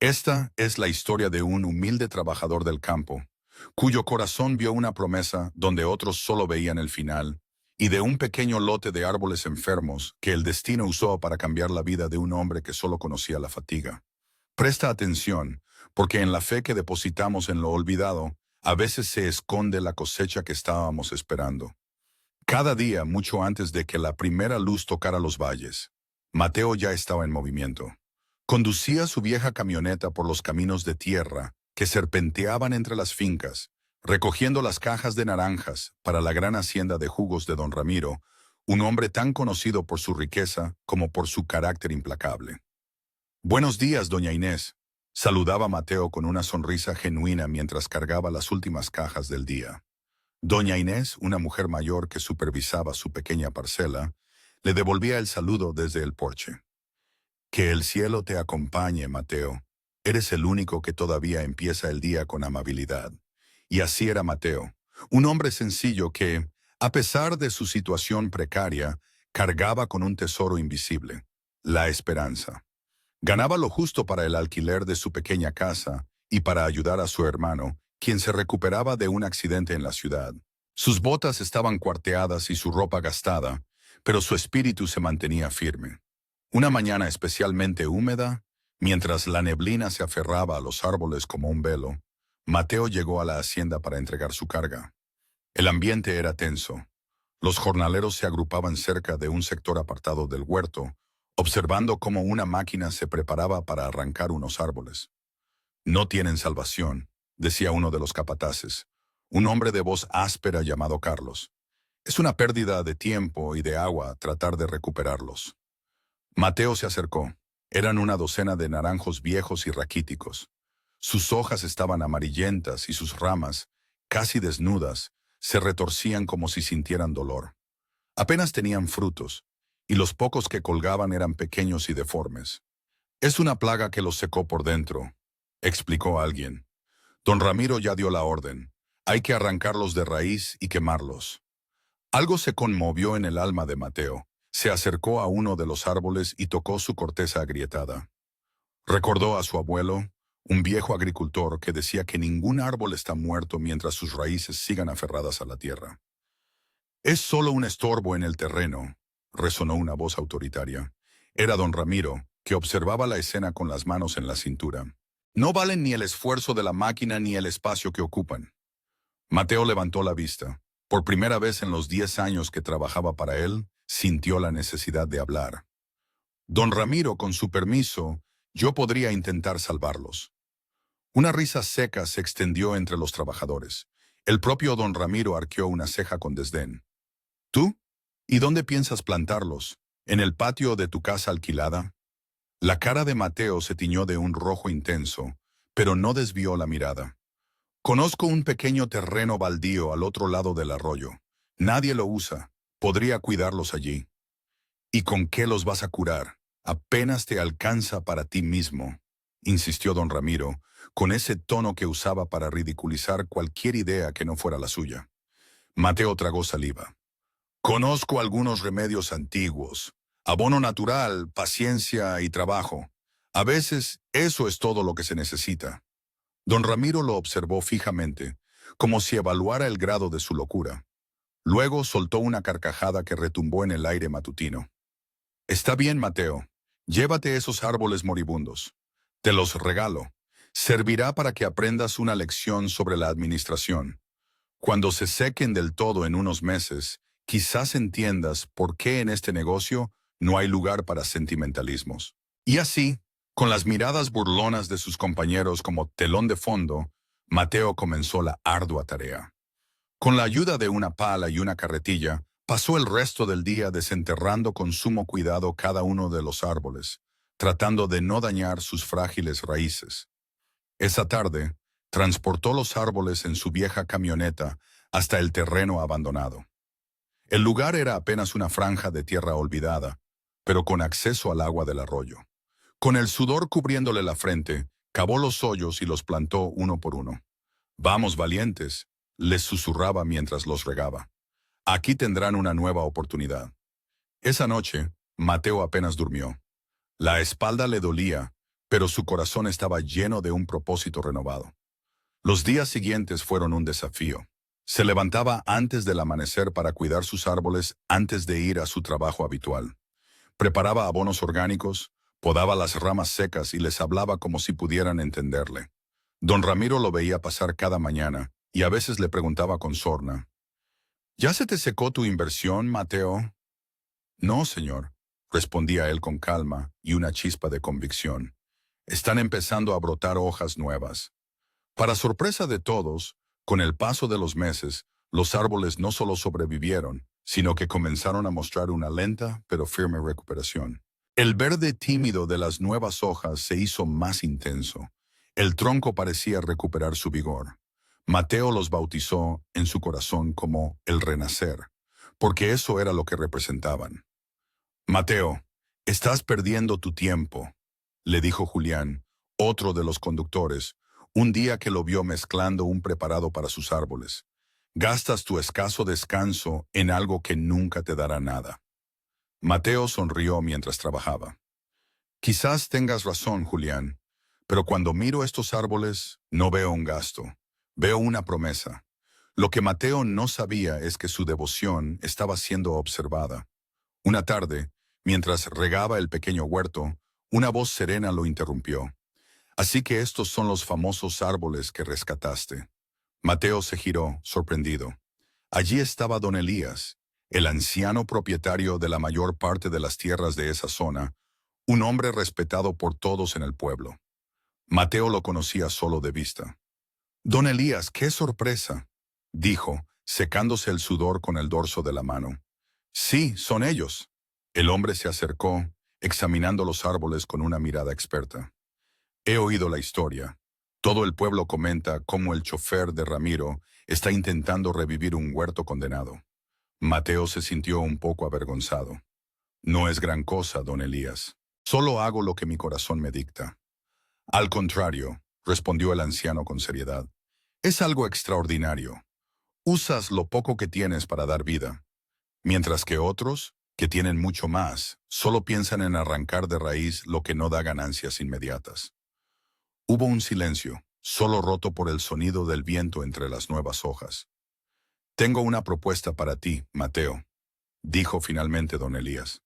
Esta es la historia de un humilde trabajador del campo, cuyo corazón vio una promesa donde otros solo veían el final, y de un pequeño lote de árboles enfermos que el destino usó para cambiar la vida de un hombre que solo conocía la fatiga. Presta atención, porque en la fe que depositamos en lo olvidado, a veces se esconde la cosecha que estábamos esperando. Cada día, mucho antes de que la primera luz tocara los valles, Mateo ya estaba en movimiento. Conducía su vieja camioneta por los caminos de tierra que serpenteaban entre las fincas, recogiendo las cajas de naranjas para la gran hacienda de jugos de don Ramiro, un hombre tan conocido por su riqueza como por su carácter implacable. «Buenos días, doña Inés», saludaba Mateo con una sonrisa genuina mientras cargaba las últimas cajas del día. Doña Inés, una mujer mayor que supervisaba su pequeña parcela, le devolvía el saludo desde el porche. «Que el cielo te acompañe, Mateo. Eres el único que todavía empieza el día con amabilidad». Y así era Mateo, un hombre sencillo que, a pesar de su situación precaria, cargaba con un tesoro invisible: la esperanza. Ganaba lo justo para el alquiler de su pequeña casa y para ayudar a su hermano, quien se recuperaba de un accidente en la ciudad. Sus botas estaban cuarteadas y su ropa gastada, pero su espíritu se mantenía firme. Una mañana especialmente húmeda, mientras la neblina se aferraba a los árboles como un velo, Mateo llegó a la hacienda para entregar su carga. El ambiente era tenso. Los jornaleros se agrupaban cerca de un sector apartado del huerto, observando cómo una máquina se preparaba para arrancar unos árboles. «No tienen salvación», decía uno de los capataces, un hombre de voz áspera llamado Carlos. «Es una pérdida de tiempo y de agua tratar de recuperarlos». Mateo se acercó. Eran una docena de naranjos viejos y raquíticos. Sus hojas estaban amarillentas y sus ramas, casi desnudas, se retorcían como si sintieran dolor. Apenas tenían frutos, y los pocos que colgaban eran pequeños y deformes. «Es una plaga que los secó por dentro», explicó alguien. «Don Ramiro ya dio la orden. Hay que arrancarlos de raíz y quemarlos». Algo se conmovió en el alma de Mateo. Se acercó a uno de los árboles y tocó su corteza agrietada. Recordó a su abuelo, un viejo agricultor que decía que ningún árbol está muerto mientras sus raíces sigan aferradas a la tierra. «Es solo un estorbo en el terreno», resonó una voz autoritaria. Era don Ramiro, que observaba la escena con las manos en la cintura. «No valen ni el esfuerzo de la máquina ni el espacio que ocupan». Mateo levantó la vista. Por primera vez en los 10 años que trabajaba para él, sintió la necesidad de hablar. «Don Ramiro, con su permiso, yo podría intentar salvarlos». Una risa seca se extendió entre los trabajadores. El propio don Ramiro arqueó una ceja con desdén. «¿Tú? ¿Y dónde piensas plantarlos? ¿En el patio de tu casa alquilada?» La cara de Mateo se tiñó de un rojo intenso, pero no desvió la mirada. «Conozco un pequeño terreno baldío al otro lado del arroyo. Nadie lo usa. Podría cuidarlos allí». «¿Y con qué los vas a curar? Apenas te alcanza para ti mismo», insistió don Ramiro, con ese tono que usaba para ridiculizar cualquier idea que no fuera la suya. Mateo tragó saliva. «Conozco algunos remedios antiguos. Abono natural, paciencia y trabajo. A veces eso es todo lo que se necesita». Don Ramiro lo observó fijamente, como si evaluara el grado de su locura. Luego soltó una carcajada que retumbó en el aire matutino. «Está bien, Mateo. Llévate esos árboles moribundos. Te los regalo. Servirá para que aprendas una lección sobre la administración. Cuando se sequen del todo en unos meses, quizás entiendas por qué en este negocio no hay lugar para sentimentalismos». Y así, con las miradas burlonas de sus compañeros como telón de fondo, Mateo comenzó la ardua tarea. Con la ayuda de una pala y una carretilla, pasó el resto del día desenterrando con sumo cuidado cada uno de los árboles, tratando de no dañar sus frágiles raíces. Esa tarde, transportó los árboles en su vieja camioneta hasta el terreno abandonado. El lugar era apenas una franja de tierra olvidada, pero con acceso al agua del arroyo. Con el sudor cubriéndole la frente, cavó los hoyos y los plantó uno por uno. «Vamos, valientes», les susurraba mientras los regaba. «Aquí tendrán una nueva oportunidad». Esa noche, Mateo apenas durmió. La espalda le dolía, pero su corazón estaba lleno de un propósito renovado. Los días siguientes fueron un desafío. Se levantaba antes del amanecer para cuidar sus árboles antes de ir a su trabajo habitual. Preparaba abonos orgánicos, podaba las ramas secas y les hablaba como si pudieran entenderle. Don Ramiro lo veía pasar cada mañana y a veces le preguntaba con sorna: ¿Ya se te secó tu inversión, Mateo? No, señor, respondía él con calma y una chispa de convicción. Están empezando a brotar hojas nuevas. Para sorpresa de todos, con el paso de los meses, los árboles no solo sobrevivieron, sino que comenzaron a mostrar una lenta pero firme recuperación. El verde tímido de las nuevas hojas se hizo más intenso. El tronco parecía recuperar su vigor. Mateo los bautizó en su corazón como el renacer, porque eso era lo que representaban. Mateo, estás perdiendo tu tiempo, le dijo Julián, otro de los conductores, un día que lo vio mezclando un preparado para sus árboles. Gastas tu escaso descanso en algo que nunca te dará nada. Mateo sonrió mientras trabajaba. Quizás tengas razón, Julián, pero cuando miro estos árboles no veo un gasto, veo una promesa. Lo que Mateo no sabía es que su devoción estaba siendo observada. Una tarde, mientras regaba el pequeño huerto, una voz serena lo interrumpió. Así que estos son los famosos árboles que rescataste. Mateo se giró, sorprendido. Allí estaba don Elías, el anciano propietario de la mayor parte de las tierras de esa zona, un hombre respetado por todos en el pueblo. Mateo lo conocía solo de vista. Don Elías, qué sorpresa, dijo, secándose el sudor con el dorso de la mano. Sí, son ellos. El hombre se acercó, examinando los árboles con una mirada experta. He oído la historia. Todo el pueblo comenta cómo el chofer de Ramiro está intentando revivir un huerto condenado. Mateo se sintió un poco avergonzado. No es gran cosa, don Elías. Solo hago lo que mi corazón me dicta. Al contrario, respondió el anciano con seriedad. Es algo extraordinario. Usas lo poco que tienes para dar vida, mientras que otros, que tienen mucho más, solo piensan en arrancar de raíz lo que no da ganancias inmediatas. Hubo un silencio, solo roto por el sonido del viento entre las nuevas hojas. Tengo una propuesta para ti, Mateo, dijo finalmente don Elías.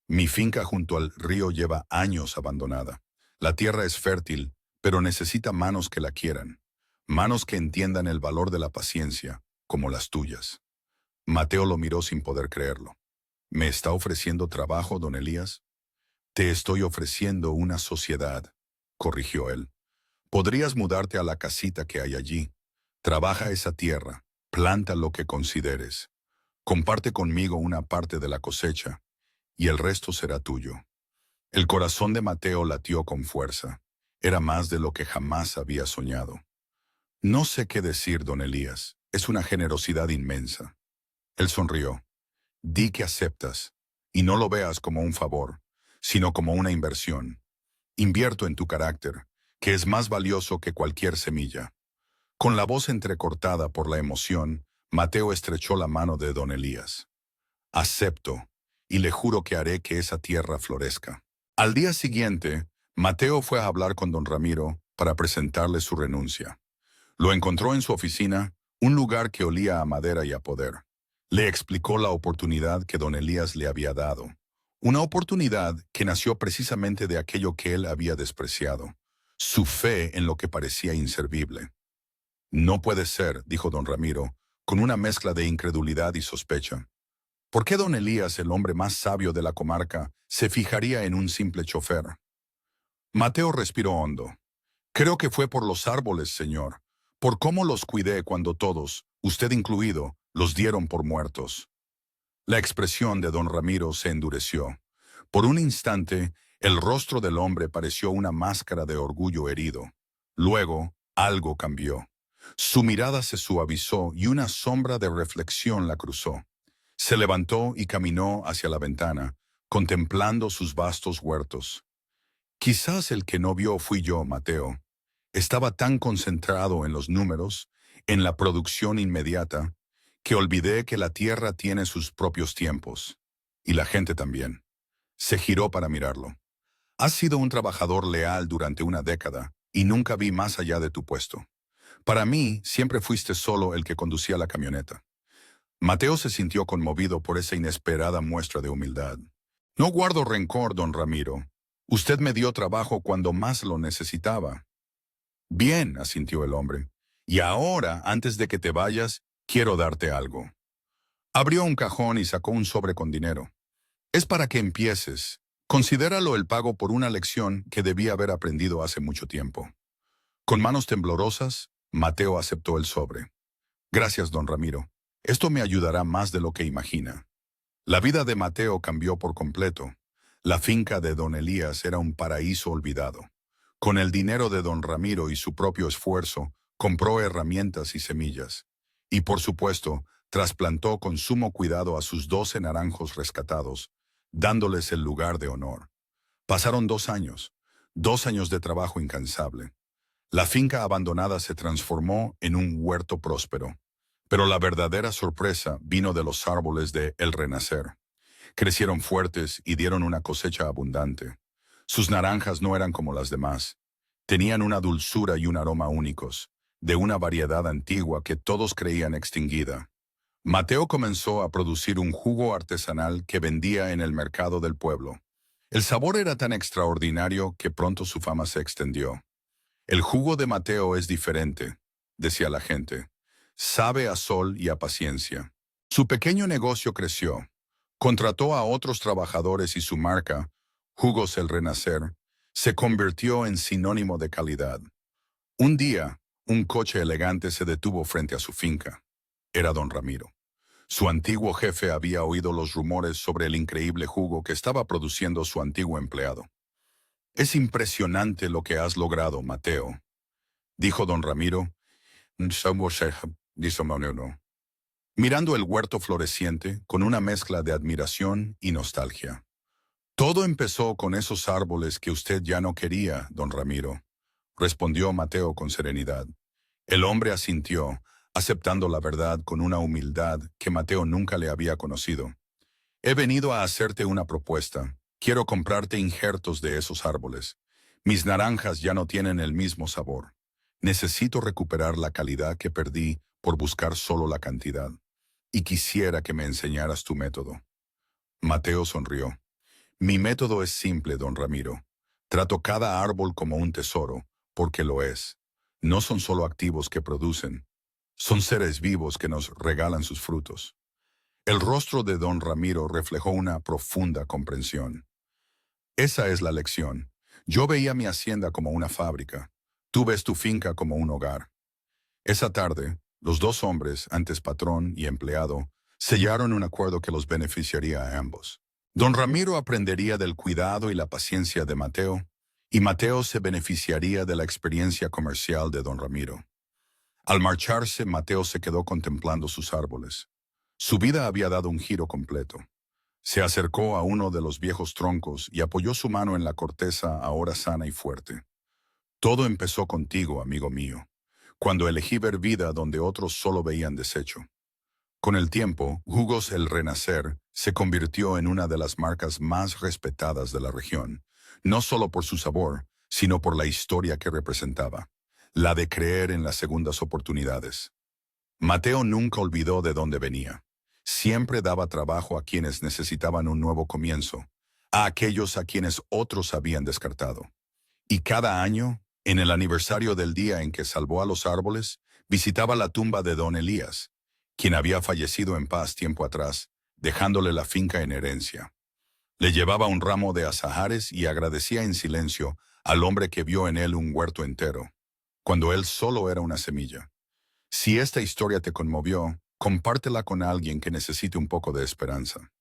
Mi finca junto al río lleva años abandonada. La tierra es fértil, pero necesita manos que la quieran, manos que entiendan el valor de la paciencia, como las tuyas. Mateo lo miró sin poder creerlo. ¿Me está ofreciendo trabajo, don Elías? Te estoy ofreciendo una sociedad, corrigió él. Podrías mudarte a la casita que hay allí. Trabaja esa tierra, planta lo que consideres. Comparte conmigo una parte de la cosecha, y el resto será tuyo. El corazón de Mateo latió con fuerza. Era más de lo que jamás había soñado. No sé qué decir, don Elías. Es una generosidad inmensa. Él sonrió. Di que aceptas, y no lo veas como un favor, sino como una inversión. Invierto en tu carácter, que es más valioso que cualquier semilla. Con la voz entrecortada por la emoción, Mateo estrechó la mano de don Elías. Acepto, y le juro que haré que esa tierra florezca. Al día siguiente, Mateo fue a hablar con don Ramiro para presentarle su renuncia. Lo encontró en su oficina, un lugar que olía a madera y a poder. Le explicó la oportunidad que don Elías le había dado. Una oportunidad que nació precisamente de aquello que él había despreciado, su fe en lo que parecía inservible. No puede ser, dijo don Ramiro, con una mezcla de incredulidad y sospecha. ¿Por qué don Elías, el hombre más sabio de la comarca, se fijaría en un simple chofer? Mateo respiró hondo. Creo que fue por los árboles, señor, por cómo los cuidé cuando todos, usted incluido, los dieron por muertos. La expresión de don Ramiro se endureció. Por un instante, el rostro del hombre pareció una máscara de orgullo herido. Luego, algo cambió. Su mirada se suavizó y una sombra de reflexión la cruzó. Se levantó y caminó hacia la ventana, contemplando sus vastos huertos. Quizás el que no vio fui yo, Mateo. Estaba tan concentrado en los números, en la producción inmediata, que olvidé que la tierra tiene sus propios tiempos. Y la gente también. Se giró para mirarlo. Has sido un trabajador leal durante una década y nunca vi más allá de tu puesto. Para mí, siempre fuiste solo el que conducía la camioneta. Mateo se sintió conmovido por esa inesperada muestra de humildad. No guardo rencor, don Ramiro. Usted me dio trabajo cuando más lo necesitaba. Bien, asintió el hombre. Y ahora, antes de que te vayas, quiero darte algo. Abrió un cajón y sacó un sobre con dinero. Es para que empieces. Considéralo el pago por una lección que debía haber aprendido hace mucho tiempo. Con manos temblorosas, Mateo aceptó el sobre. Gracias, don Ramiro. Esto me ayudará más de lo que imagina. La vida de Mateo cambió por completo. La finca de don Elías era un paraíso olvidado. Con el dinero de don Ramiro y su propio esfuerzo, compró herramientas y semillas. Y por supuesto, trasplantó con sumo cuidado a sus 12 naranjos rescatados, dándoles el lugar de honor. Pasaron 2 años de trabajo incansable. La finca abandonada se transformó en un huerto próspero. Pero la verdadera sorpresa vino de los árboles de El Renacer. Crecieron fuertes y dieron una cosecha abundante. Sus naranjas no eran como las demás. Tenían una dulzura y un aroma únicos, de una variedad antigua que todos creían extinguida. Mateo comenzó a producir un jugo artesanal que vendía en el mercado del pueblo. El sabor era tan extraordinario que pronto su fama se extendió. El jugo de Mateo es diferente, decía la gente. Sabe a sol y a paciencia. Su pequeño negocio creció. Contrató a otros trabajadores y su marca, Jugos El Renacer, se convirtió en sinónimo de calidad. Un día, un coche elegante se detuvo frente a su finca. Era don Ramiro. Su antiguo jefe había oído los rumores sobre el increíble jugo que estaba produciendo su antiguo empleado. «Es impresionante lo que has logrado, Mateo», dijo don Ramiro, mirando el huerto floreciente con una mezcla de admiración y nostalgia. «Todo empezó con esos árboles que usted ya no quería, don Ramiro», respondió Mateo con serenidad. El hombre asintió, aceptando la verdad con una humildad que Mateo nunca le había conocido. «He venido a hacerte una propuesta. Quiero comprarte injertos de esos árboles. Mis naranjas ya no tienen el mismo sabor. Necesito recuperar la calidad que perdí por buscar solo la cantidad. Y quisiera que me enseñaras tu método». Mateo sonrió. «Mi método es simple, don Ramiro. Trato cada árbol como un tesoro, porque lo es. No son solo activos que producen. Son seres vivos que nos regalan sus frutos». El rostro de don Ramiro reflejó una profunda comprensión. «Esa es la lección. Yo veía mi hacienda como una fábrica. Tú ves tu finca como un hogar». Esa tarde, los dos hombres, antes patrón y empleado, sellaron un acuerdo que los beneficiaría a ambos. Don Ramiro aprendería del cuidado y la paciencia de Mateo, y Mateo se beneficiaría de la experiencia comercial de don Ramiro. Al marcharse, Mateo se quedó contemplando sus árboles. Su vida había dado un giro completo. Se acercó a uno de los viejos troncos y apoyó su mano en la corteza ahora sana y fuerte. «Todo empezó contigo, amigo mío, cuando elegí ver vida donde otros solo veían desecho». Con el tiempo, Jugos El Renacer se convirtió en una de las marcas más respetadas de la región, no solo por su sabor, sino por la historia que representaba, la de creer en las segundas oportunidades. Mateo nunca olvidó de dónde venía. Siempre daba trabajo a quienes necesitaban un nuevo comienzo, a aquellos a quienes otros habían descartado. Y cada año, en el aniversario del día en que salvó a los árboles, visitaba la tumba de don Elías, quien había fallecido en paz tiempo atrás, dejándole la finca en herencia. Le llevaba un ramo de azahares y agradecía en silencio al hombre que vio en él un huerto entero, cuando él solo era una semilla. Si esta historia te conmovió, compártela con alguien que necesite un poco de esperanza.